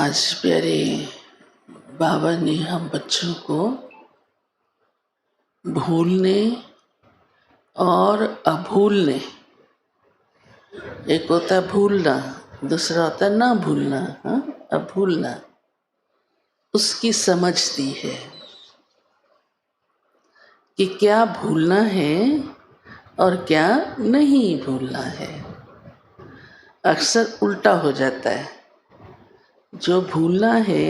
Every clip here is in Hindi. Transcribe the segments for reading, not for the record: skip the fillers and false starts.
आज प्यारे बाबा ने हम बच्चों को भूलने और अभूलने, एक होता है भूलना, दूसरा होता है ना भूलना, अभूलना, उसकी समझ दी है कि क्या भूलना है और क्या नहीं भूलना है। अक्सर उल्टा हो जाता है, जो भूलना है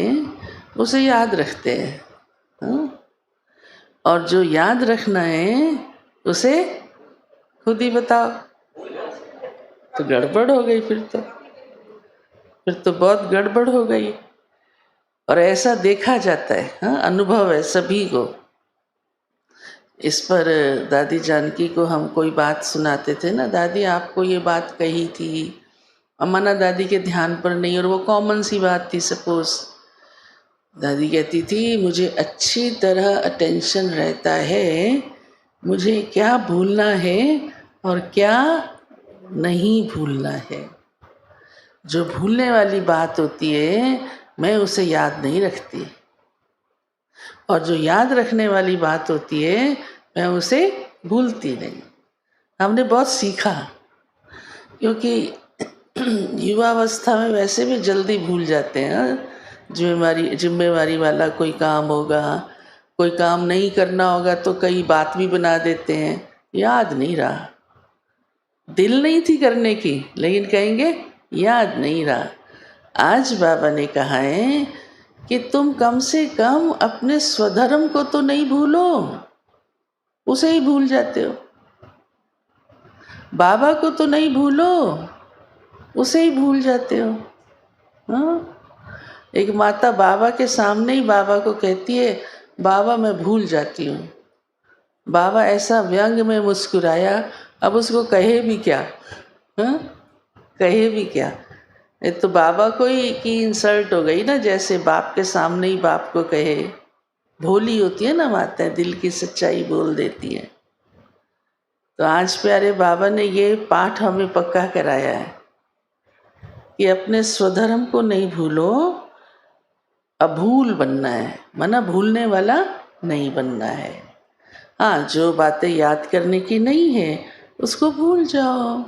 उसे याद रखते हैं, और जो याद रखना है उसे खुद ही बताओ, तो गड़बड़ हो गई। फिर तो बहुत गड़बड़ हो गई। और ऐसा देखा जाता है, अनुभव है सभी को। इस पर दादी जानकी को हम कोई बात सुनाते थे ना, दादी आपको ये बात कही थी, अमाना दादी के ध्यान पर नहीं, और वो कॉमन सी बात थी। सपोज दादी कहती थी मुझे अच्छी तरह अटेंशन रहता है, मुझे क्या भूलना है और क्या नहीं भूलना है। जो भूलने वाली बात होती है मैं उसे याद नहीं रखती, और जो याद रखने वाली बात होती है मैं उसे भूलती नहीं। हमने बहुत सीखा, क्योंकि युवावस्था में वैसे भी जल्दी भूल जाते हैं। जिम्मेवारी वाला कोई काम होगा, कोई काम नहीं करना होगा तो कई बात भी बना देते हैं, याद नहीं रहा। दिल नहीं थी करने की, लेकिन कहेंगे याद नहीं रहा। आज बाबा ने कहा है कि तुम कम से कम अपने स्वधर्म को तो नहीं भूलो, उसे ही भूल जाते हो। बाबा को तो नहीं भूलो, उसे ही भूल जाते हो। एक माता बाबा के सामने ही बाबा को कहती है बाबा मैं भूल जाती हूँ। बाबा ऐसा व्यंग में मुस्कुराया, अब उसको कहे भी क्या, कहे भी क्या। ये तो बाबा को ही की इंसल्ट हो गई ना, जैसे बाप के सामने ही बाप को कहे। भोली होती है ना माता, दिल की सच्चाई बोल देती है। तो आज प्यारे बाबा ने ये पाठ हमें पक्का कराया है कि अपने स्वधर्म को नहीं भूलो, अभूल बनना है, मना भूलने वाला नहीं बनना है। हाँ, जो बातें याद करने की नहीं है उसको भूल जाओ,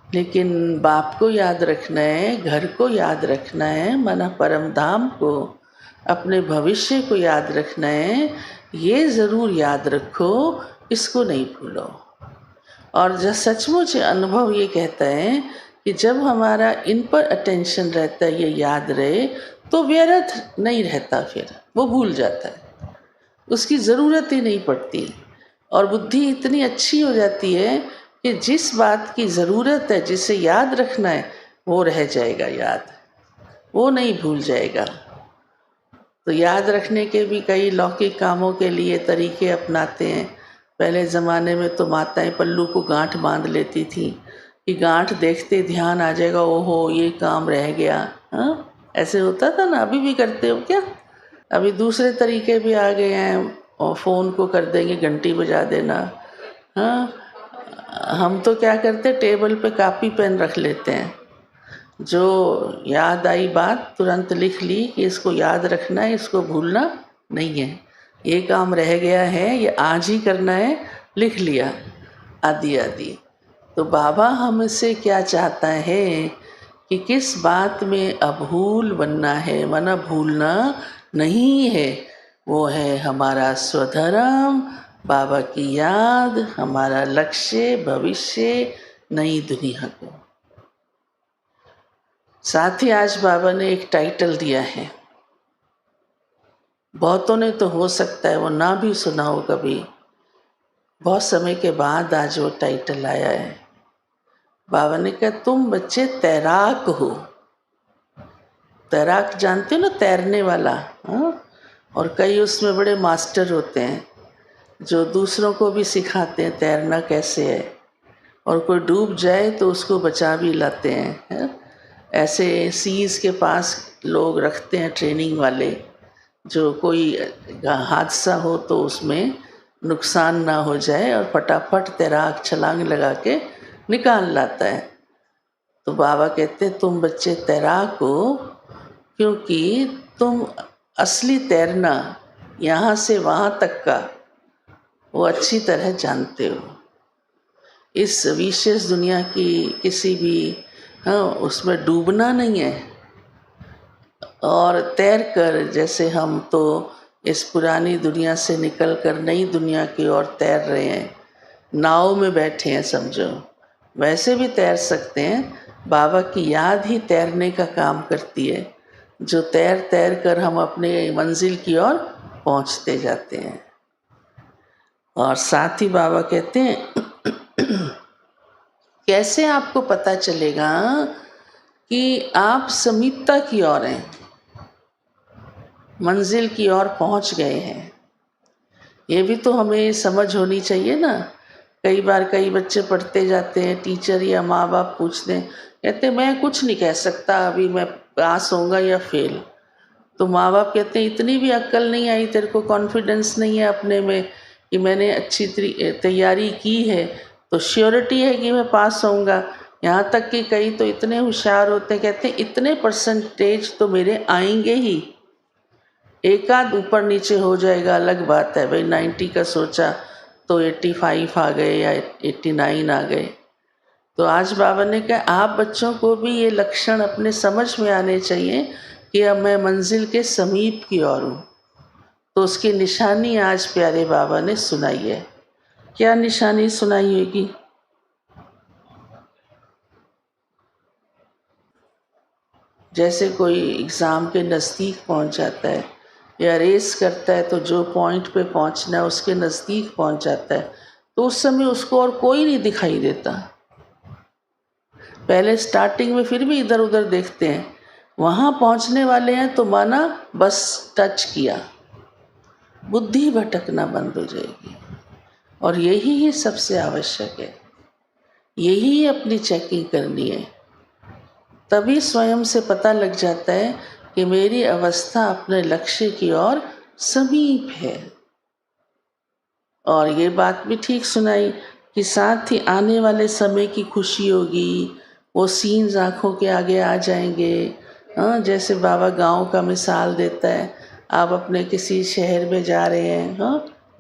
लेकिन बाप को याद रखना है, घर को याद रखना है, मना परम धाम को, अपने भविष्य को याद रखना है। ये ज़रूर याद रखो, इसको नहीं भूलो। और जब सचमुच अनुभव ये कहता है कि जब हमारा इन पर अटेंशन रहता है, ये याद रहे, तो व्यर्थ नहीं रहता, फिर वो भूल जाता है, उसकी ज़रूरत ही नहीं पड़ती। और बुद्धि इतनी अच्छी हो जाती है कि जिस बात की ज़रूरत है, जिसे याद रखना है, वो रह जाएगा याद, वो नहीं भूल जाएगा। तो याद रखने के भी कई लौकिक कामों के लिए तरीके अपनाते हैं। पहले ज़माने में तो माताएं पल्लू को गांठ बांध लेती थी कि गांठ देखते ध्यान आ जाएगा, ओहो ये काम रह गया। ऐसे होता था ना, अभी भी करते हो क्या? अभी दूसरे तरीके भी आ गए हैं, और फ़ोन को कर देंगे घंटी बजा देना। हम तो क्या करते, टेबल पे कापी पेन रख लेते हैं, जो याद आई बात तुरंत लिख ली कि इसको याद रखना है, इसको भूलना नहीं है, ये काम रह गया है, ये आज ही करना है, लिख लिया, आदि आदि। तो बाबा हमसे क्या चाहता है कि किस बात में अभूल बनना है, मना भूलना नहीं है। वो है हमारा स्वधर्म, बाबा की याद, हमारा लक्ष्य, भविष्य, नई दुनिया को। साथ ही आज बाबा ने एक टाइटल दिया है, बहुतों ने तो हो सकता है वो ना भी सुना हो कभी, बहुत समय के बाद आज वो टाइटल आया है। बाबा ने कहा तुम बच्चे तैराक हो। तैराक जानते हो ना, तैरने वाला। और कई उसमें बड़े मास्टर होते हैं जो दूसरों को भी सिखाते हैं तैरना कैसे है, और कोई डूब जाए तो उसको बचा भी लाते हैं। ऐसे सीज के पास लोग रखते हैं ट्रेनिंग वाले, जो कोई हादसा हो तो उसमें नुकसान ना हो जाए और फटाफट तैराक छलांग लगा के निकाल लाता है। तो बाबा कहते हैं तुम बच्चे तैराक हो, क्योंकि तुम असली तैरना यहाँ से वहाँ तक का वो अच्छी तरह जानते हो। इस विशेष दुनिया की किसी भी उसमें डूबना नहीं है। और तैर कर जैसे हम तो इस पुरानी दुनिया से निकल कर नई दुनिया की ओर तैर रहे हैं, नाव में बैठे हैं समझो, वैसे भी तैर सकते हैं। बाबा की याद ही तैरने का काम करती है, जो तैर तैर कर हम अपने मंजिल की ओर पहुंचते जाते हैं। और साथ ही बाबा कहते हैं कैसे आपको पता चलेगा कि आप समीपता की ओर हैं, मंजिल की ओर पहुंच गए हैं। ये भी तो हमें समझ होनी चाहिए ना। कई बार कई बच्चे पढ़ते जाते हैं, टीचर या माँ बाप पूछते हैं, कहते मैं कुछ नहीं कह सकता अभी, मैं पास होऊंगा या फेल। तो माँ बाप कहते हैं इतनी भी अक्ल नहीं आई, तेरे को कॉन्फिडेंस नहीं है अपने में कि मैंने अच्छी तैयारी की है तो श्योरिटी है कि मैं पास होऊंगा। यहाँ तक कि कई तो इतने होशियार होते हैं, कहते हैं इतने परसेंटेज तो मेरे आएंगे ही, एक आध ऊपर नीचे हो जाएगा अलग बात है भाई। 90 का सोचा तो 85 आ गए या 89 आ गए। तो आज बाबा ने कहा आप बच्चों को भी ये लक्षण अपने समझ में आने चाहिए कि अब मैं मंजिल के समीप की ओर हूँ। तो उसकी निशानी आज प्यारे बाबा ने सुनाई है। क्या निशानी सुनाई होगी? जैसे कोई एग्ज़ाम के नज़दीक पहुँच जाता है या रेस करता है, तो जो पॉइंट पे पहुँचना है उसके नज़दीक पहुँच जाता है, तो उस समय उसको और कोई नहीं दिखाई देता। पहले स्टार्टिंग में फिर भी इधर उधर देखते हैं, वहाँ पहुँचने वाले हैं तो माना बस टच किया, बुद्धि भटकना बंद हो जाएगी। और यही ही सबसे आवश्यक है, यही अपनी चेकिंग करनी है। तभी स्वयं से पता लग जाता है कि मेरी अवस्था अपने लक्ष्य की ओर समीप है। और ये बात भी ठीक सुनाई कि साथ ही आने वाले समय की खुशी होगी, वो सीन्स आँखों के आगे आ जाएंगे। जैसे बाबा गांव का मिसाल देता है, आप अपने किसी शहर में जा रहे हैं,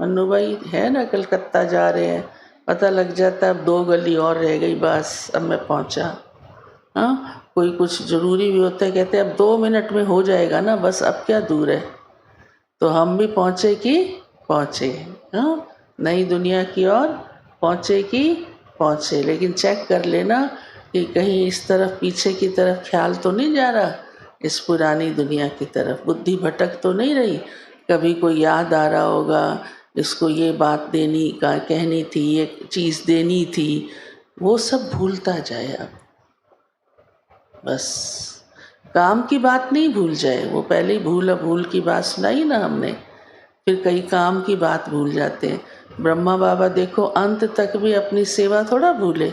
मन्नू भाई है ना, कलकत्ता जा रहे हैं, पता लग जाता है अब 2 गली और रह गई, बस अब मैं पहुंचा। कोई कुछ ज़रूरी भी होता है, कहते हैं अब 2 मिनट में हो जाएगा ना, बस अब क्या दूर है। तो हम भी पहुँचे कि पहुँचे, नई दुनिया की ओर पहुँचे कि पहुँचे। लेकिन चेक कर लेना कि कहीं इस तरफ पीछे की तरफ ख्याल तो नहीं जा रहा, इस पुरानी दुनिया की तरफ बुद्धि भटक तो नहीं रही। कभी कोई याद आ रहा होगा, इसको ये बात देनी का कहनी थी, ये चीज़ देनी थी, वो सब भूलता जाए। अब बस काम की बात नहीं भूल जाए, वो पहले ही भूल की बात सुनाई ना हमने, फिर कई काम की बात भूल जाते हैं। ब्रह्मा बाबा देखो अंत तक भी अपनी सेवा थोड़ा भूले,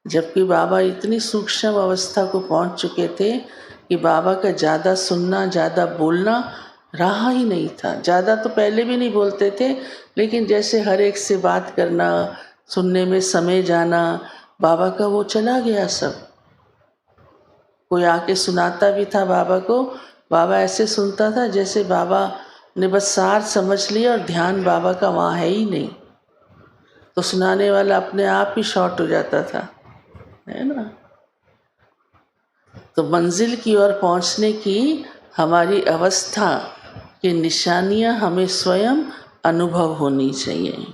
जबकि बाबा इतनी सूक्ष्म अवस्था को पहुंच चुके थे कि बाबा का ज़्यादा सुनना, ज़्यादा बोलना रहा ही नहीं था। ज़्यादा तो पहले भी नहीं बोलते थे, लेकिन जैसे हर एक से बात करना, सुनने में समय जाना, बाबा का वो चला गया सब। कोई आके सुनाता भी था बाबा को, बाबा ऐसे सुनता था जैसे बाबा ने बस सार समझ लिया और ध्यान बाबा का वहाँ है ही नहीं। तो सुनाने वाला अपने आप ही शॉर्ट हो जाता था, है ना। तो मंजिल की ओर पहुँचने की हमारी अवस्था की निशानियाँ हमें स्वयं अनुभव होनी चाहिए।